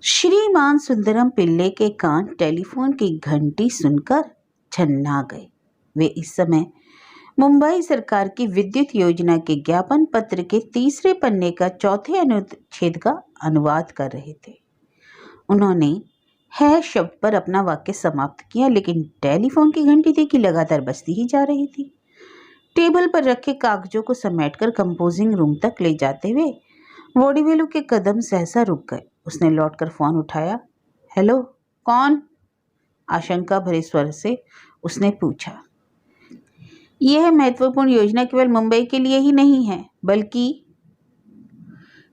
श्रीमान सुंदरम पिल्ले के कान टेलीफोन की घंटी सुनकर छन्ना गए। वे इस समय मुंबई सरकार की विद्युत योजना के ज्ञापन पत्र के तीसरे पन्ने का चौथे अनुच्छेद का अनुवाद कर रहे थे। उन्होंने है शब्द पर अपना वाक्य समाप्त किया, लेकिन टेलीफोन की घंटी थी कि लगातार बजती ही जा रही थी। टेबल पर रखे कागजों को समेटकर कंपोजिंग रूम तक ले जाते हुए वोडीवेलु के कदम सहसा रुक गए। उसने लौटकर फोन उठाया। हेलो, कौन? आशंका भरे स्वर से उसने पूछा। यह महत्वपूर्ण योजना केवल मुंबई के लिए ही नहीं है, बल्कि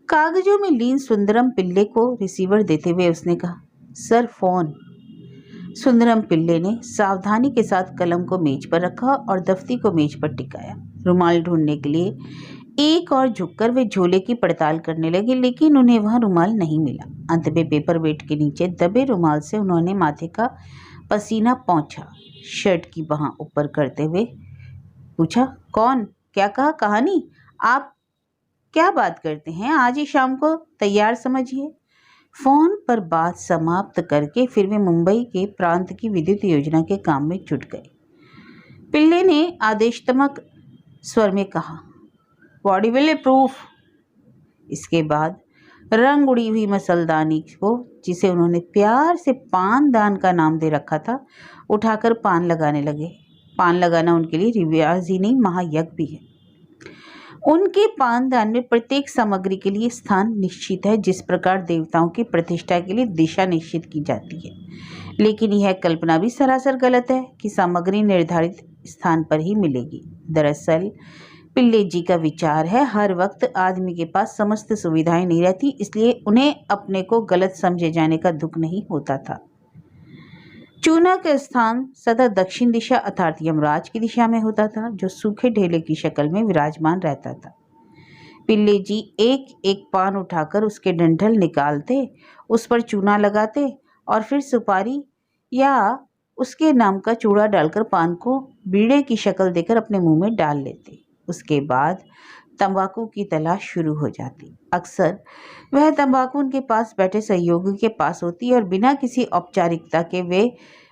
कागजों में लीन सुंदरम पिल्ले को रिसीवर देते हुए उसने कहा, सर फोन। सुंदरम पिल्ले ने सावधानी के साथ कलम को मेज पर रखा और दफ्ती को मेज पर टिकाया। रुमाल ढूंढने के लिए एक और झुककर वे झोले की पड़ताल करने लगे, लेकिन उन्हें वहां रुमाल नहीं मिला। अंत में पेपर वेट के नीचे दबे रुमाल से उन्होंने माथे का पसीना पोंछा। शर्ट की बाह ऊपर करते हुए पूछा, कौन? क्या कहा? कहानी? आप क्या बात करते हैं? आज ही शाम को तैयार समझिए। फोन पर बात समाप्त करके फिर वे मुंबई के प्रांत की विद्युत योजना के काम में जुट गए। पिल्ले ने आदेशात्मक स्वर में कहा, वोडीवेलु प्रूफ। इसके बाद रंग उड़ी हुई मसलदानी को, जिसे उन्होंने प्यार से पानदान का नाम दे रखा था, उठाकर पान लगाने लगे। पान लगाना उनके लिए रिवाज ही नहीं, महायज्ञ भी है। उनके पानदान में प्रत्येक सामग्री के लिए स्थान निश्चित है, जिस प्रकार देवताओं की प्रतिष्ठा के लिए दिशा निश्चित की जाती है। लेकिन यह कल्पना भी सरासर गलत है कि सामग्री निर्धारित स्थान पर ही मिलेगी। दरअसल पिल्ले जी का विचार है, हर वक्त आदमी के पास समस्त सुविधाएं नहीं रहती, इसलिए उन्हें अपने को गलत समझे जाने का दुख नहीं होता था। चूना का स्थान सदा दक्षिण दिशा अर्थात यमराज की दिशा में होता था, जो सूखे ढेले की शक्ल में विराजमान रहता था। पिल्ले जी एक एक पान उठाकर उसके डंठल निकालते, उस पर चूना लगाते और फिर सुपारी या उसके नाम का चूड़ा डालकर पान को बीड़े की शक्ल देकर अपने मुंह में डाल लेते। उसके बाद तंबाकू की तलाश शुरू हो जाती। अक्सर वह तंबाकू उनके पास बैठे सहयोगी के पास होती और बिना किसी औपचारिकता के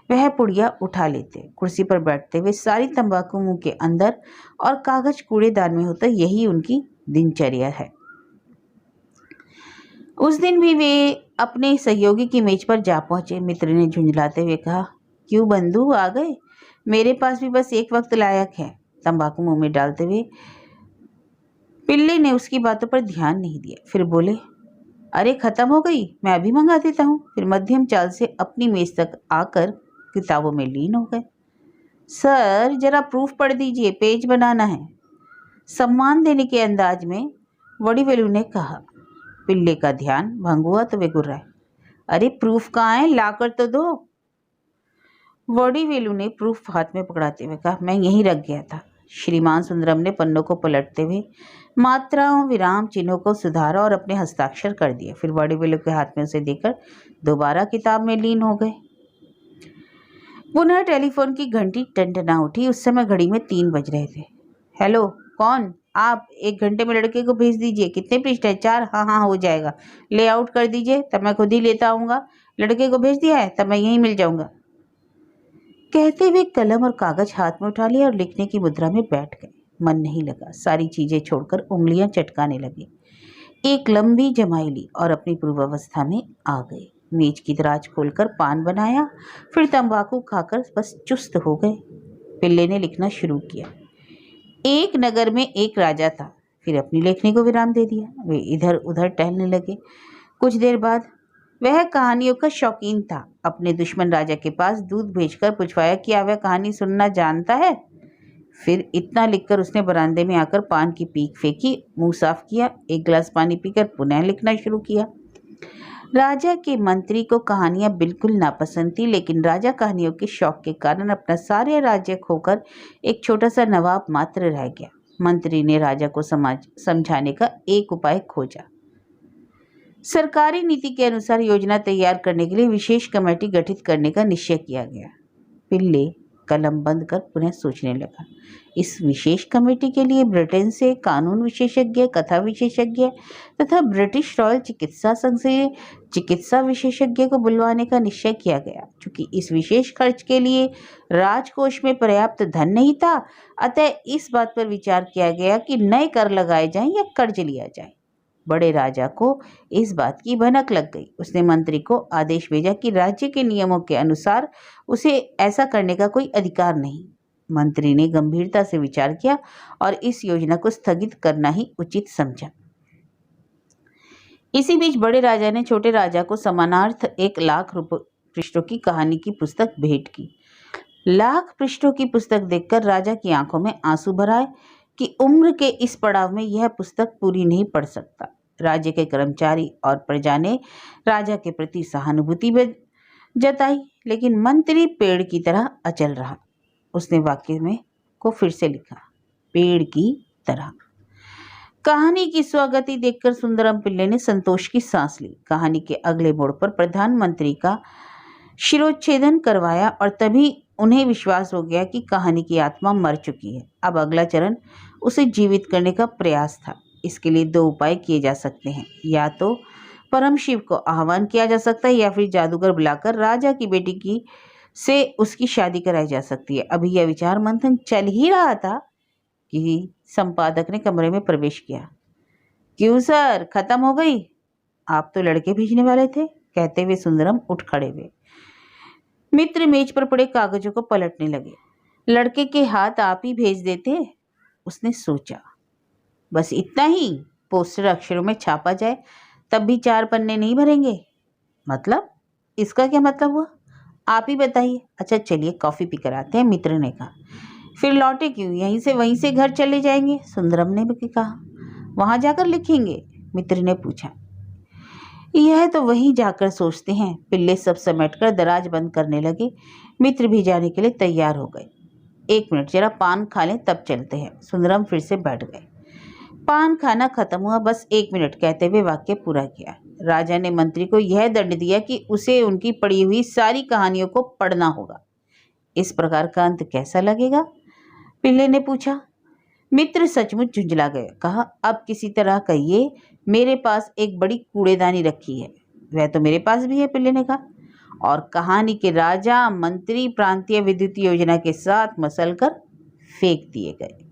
वह पुड़िया उठा लेते। कुर्सी पर बैठते हुए सारी तंबाकू मुंह के अंदर और कागज कूड़ेदान में होता। यही उनकी दिनचर्या है। उस दिन भी वे अपने सहयोगी की मेज पर जा पहुंचे। मित्र ने झुंझलाते हुए कहा, क्यों बंधु, आ गए? मेरे पास भी बस एक वक्त लायक है। तंबाकू मुंह में डालते हुए पिल्ले ने उसकी बातों पर ध्यान नहीं दिया। फिर बोले, अरे खत्म हो गई, मैं अभी मंगा देता हूँ। फिर मध्यम चाल से अपनी मेज तक आकर किताबों में लीन हो गए। सर जरा प्रूफ पढ़ दीजिए, पेज बनाना है, सम्मान देने के अंदाज में वोडीवेलु ने कहा। पिल्ले का ध्यान भंग हुआ तो वे गुर्राए, अरे प्रूफ कहाँ है, लाकर तो दो। वोडीवेलु ने प्रूफ हाथ में पकड़ाते हुए कहा, मैं यहीं रख गया था। श्रीमान सुंदरम ने पन्नों को पलटते हुए मात्राओं विराम चिन्हों को सुधारा और अपने हस्ताक्षर कर दिए। फिर वोडीवेलु के हाथ में उसे देकर दोबारा किताब में लीन हो गए। पुनः टेलीफोन की घंटी टनटना उठी। उस समय घड़ी में 3 बज रहे थे। हेलो, कौन? आप 1 घंटे में लड़के को भेज दीजिए। कितने पृष्ठ है? 4? हाँ, हो जाएगा। लेआउट कर दीजिए, तब मैं खुद ही लेता आऊँगा। लड़के को भेज दिया है, तब मैं यहीं मिल जाऊँगा। कहते हुए कलम और कागज हाथ में उठा लिया और लिखने की मुद्रा में बैठ गए। मन नहीं लगा। सारी चीजें छोड़कर उंगलियां चटकाने लगे। एक लंबी जमाई ली और अपनी पूर्वावस्था में आ गए। मेज की दराज खोलकर पान बनाया, फिर तंबाकू खाकर बस चुस्त हो गए। पिल्ले ने लिखना शुरू किया। एक नगर में एक राजा था। फिर अपनी लेखनी को विराम दे दिया। वे इधर उधर टहलने लगे। कुछ देर बाद वह कहानियों का शौकीन था। अपने दुश्मन राजा के पास दूध भेजकर पूछवाया, क्या वह कहानी सुनना जानता है? फिर इतना लिखकर उसने बरामदे में आकर पान की पीक फेंकी, मुंह साफ किया, एक गिलास पानी पीकर पुनः लिखना शुरू किया। राजा के मंत्री को कहानियां बिल्कुल नापसंद थी, लेकिन राजा कहानियों के शौक के कारण अपना सारे राज्य खोकर एक छोटा सा नवाब मात्र रह गया। मंत्री ने राजा को समझाने का एक उपाय खोजा। सरकारी नीति के अनुसार योजना तैयार करने के लिए विशेष कमेटी गठित करने का निश्चय किया गया। पिल्ले कलम बंद कर पुनः सोचने लगा। इस विशेष कमेटी के लिए ब्रिटेन से कानून विशेषज्ञ, कथा विशेषज्ञ तथा ब्रिटिश रॉयल चिकित्सा संघ से चिकित्सा विशेषज्ञ को बुलवाने का निश्चय किया गया। चूंकि इस विशेष खर्च के लिए राजकोष में पर्याप्त धन नहीं था, अतः इस बात पर विचार किया गया कि नए कर लगाए जाएं या कर्ज लिया जाए। बड़े राजा को इस बात की भनक लग गई। उसने मंत्री को आदेश भेजा कि राज्य के नियमों के अनुसार उसे ऐसा करने का कोई अधिकार नहीं। मंत्री ने गंभीरता से विचार किया और इस योजना को स्थगित करना ही उचित समझा। इसी बीच बड़े राजा ने छोटे राजा को समानार्थ 1,00,000 पृष्ठों की कहानी की पुस्तक भेंट की। 1,00,000 पृष्ठों की पुस्तक देखकर राजा की आंखों में आंसू भर आए कि उम्र के इस पड़ाव में यह पुस्तक पूरी नहीं पढ़ सकता। राज्य के कर्मचारी और प्रजा ने राजा के प्रति सहानुभूति जताई, लेकिन मंत्री पेड़ की तरह अचल रहा। उसने वाक्य में को फिर से लिखा, पेड़ की तरह। कहानी की स्वगति देखकर सुंदरम पिल्ले ने संतोष की सांस ली। कहानी के अगले मोड़ पर प्रधानमंत्री का शिरोच्छेदन करवाया और तभी उन्हें विश्वास हो गया कि कहानी की आत्मा मर चुकी है। अब अगला चरण उसे जीवित करने का प्रयास था। इसके लिए 2 उपाय किए जा सकते हैं, या तो परम शिव को आह्वान किया जा सकता है या फिर जादूगर बुलाकर राजा की बेटी की से उसकी शादी कराई जा सकती है। अभी यह विचार मंथन चल ही रहा था कि संपादक ने कमरे में प्रवेश किया। क्यों सर, खत्म हो गई? आप तो लड़के भेजने वाले थे, कहते हुए सुंदरम उठ खड़े हुए। मित्र मेज पर पड़े कागजों को पलटने लगे। लड़के के हाथ आप ही भेज देते, उसने सोचा। बस इतना ही? पोस्टर अक्षरों में छापा जाए तब भी 4 पन्ने नहीं भरेंगे? मतलब? इसका क्या मतलब हुआ? आप ही बताइए। अच्छा चलिए कॉफी पी कर आते हैं, मित्र ने कहा। फिर लौटे क्यों? यहीं से वहीं से घर चले जाएंगे, सुंदरम ने भी कहा। वहां जाकर लिखेंगे, मित्र ने पूछा। यह तो वहीं जाकर सोचते हैं। पिल्ले सब समेटकर दराज बंद करने लगे। मित्र भी जाने के लिए तैयार हो गए। 1 मिनट, जरा पान खा लें तब चलते हैं। सुंदरम फिर से बैठ गए। पान खाना खत्म हुआ, बस 1 मिनट कहते हुए वाक्य पूरा किया। राजा ने मंत्री को यह दंड दिया कि उसे उनकी पढ़ी हुई सारी कहानियों को पढ़ना होगा। इस प्रकार का अंत कैसा लगेगा? पिल्ले ने पूछा। मित्र सचमुच झुंझला गए। कहा, अब किसी तरह कहिए, मेरे पास एक बड़ी कूड़ेदानी रखी है। वह तो मेरे पास भी है, पिल्ले ने कहा। और कहानी के राजा मंत्री प्रांतीय विद्युत योजना के साथ मसलकर फेंक दिए गए।